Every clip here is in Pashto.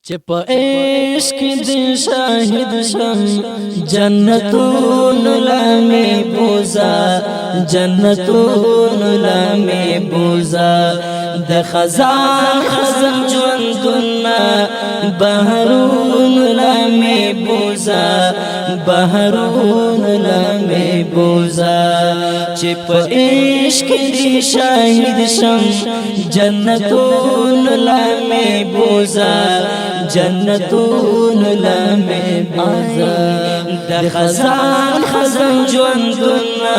چپ عشق دی شاہد شم جنتون لامے بوزا جنتون لامے بوزا د خزان خزم جوندنا بحرون لامے بوزا بحرون لامے بوزا چپ عشق دی شاہد شم جنتون لامے بوزا جنتون لامے بوزا د خزان خزم جوندنا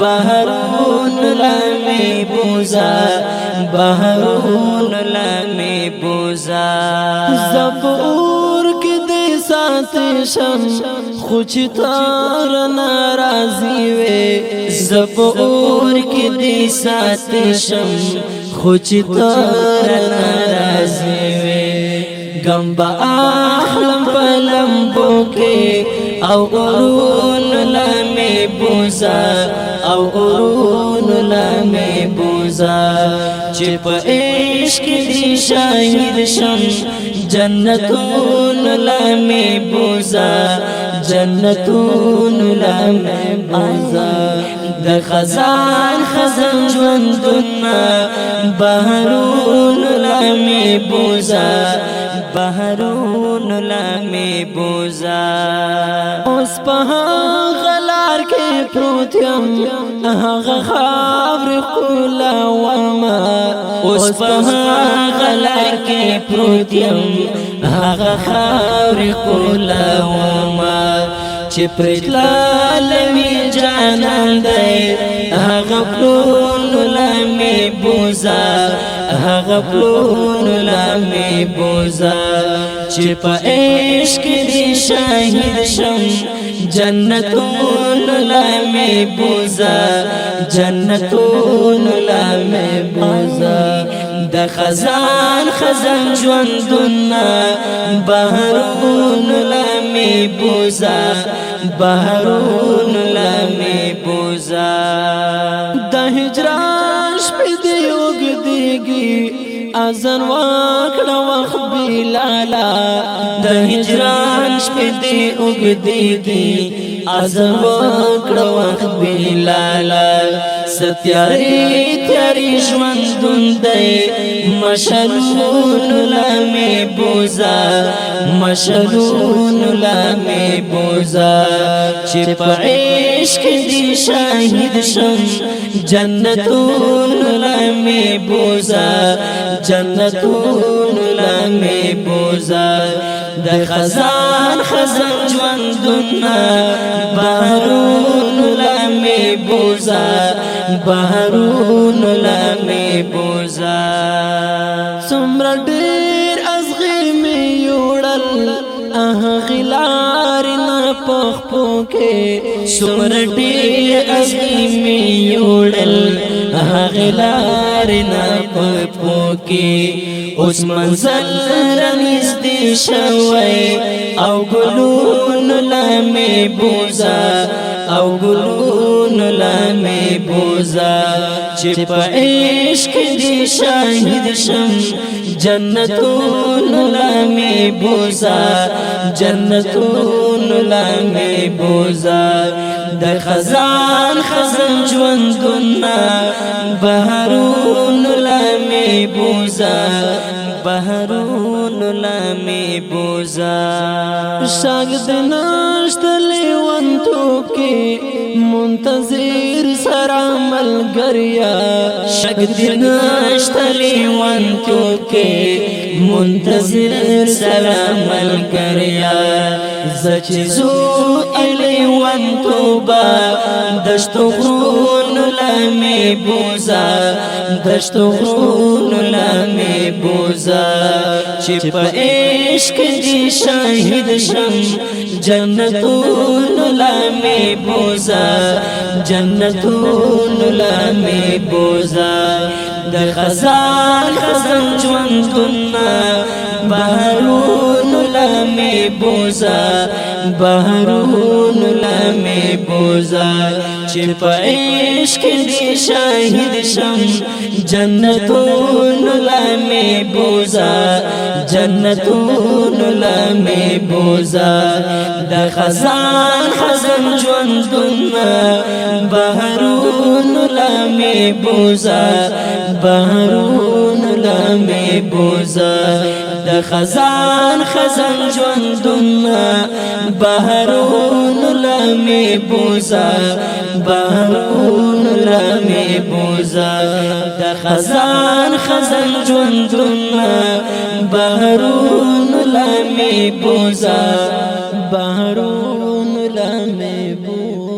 بحرون لامے بوزا بحرون لامے بوزا زبور کی دی سات شم خوچ تار ناراضی وے زبور کی دی سات شم خوچ تار ناراضی وے غم با احلم پلمبو کے او قرون لامے بوزا او قرون لامے بوزا چپ عشق دی شاہد شم جنتون لامے بوزا جنتون لامے بوزا د خزان خزم جوندنا بحرون لامے بوزا بحرون لامے بوزا اس پہا غلار کے پروتیم هغه خاور کولا وما اس پہا غلار کے پروتیم هغه خاور کولا وما چپرت لالمی جانان دے هغه پلون لامے بوزا هغه پلون لامے بوزا چپ عشق دی شاہد شم جنتون لامے بوزا جنتون لامے بوزا د خزان خزم جوندنا بحرون لامے بوزا بحرون لامے بوزا د هجران شپې دی اوږدېږي اذان وکړه وخت بلالا د هجران شپې دی اوږدېږي اذان وکړه وخت بلالا ستیارې تیارې ژوندون دی مشلون لامے بوزا مشلون لامے بوزا چپ عشق دی شاہد شم جنتون لامے بوزا جنتون لامے بوزا د خزان خزم جوندنا بحرون لامے بوزا بحرون لامے بوزا سمر ډیر ازغی می یوړل غلار نه پخپو کې سمر ډیر ازغی می یوړل غلار نه پخپو کې اوس منزل رنځدې شوی او ګلون لامے بوزا او گلون لامے بوزا چپ عشق دی شاہد شم جنتون لامے بوزا جنتون لامے بوزا د خزان خزم جوندنا بحرون لامے بوزا بحرون لامے بوزا شاگد ناشت لیوانتو کے منتظر سرا ملگریا شاگد ناشت لیوانتو کے منتظر سرا ملگریا زچزو ایلیوانتو با دشتو غرون لامے بوزا دشتو غرون لامے بوزا چپ عشق دی شاہد شم جنتون لامے بوزا جنتون لامے بوزا د خزان خزم جوندنا بحرون لامے بوزا بحرون لامے بوزا چې په عشق دې شاهد شم جنتون لمه بوزا جنتون لمه بوزا د خزان خزان ژوندونه بهرون لمه بوزا بهرون لمه بوزا د خزان خزان ژوندونه بهرون لمه بوزا بهرون لمه بوزا د خزان خزان ژوندونه بهرون لمه بوزا بهرون لمه بوزا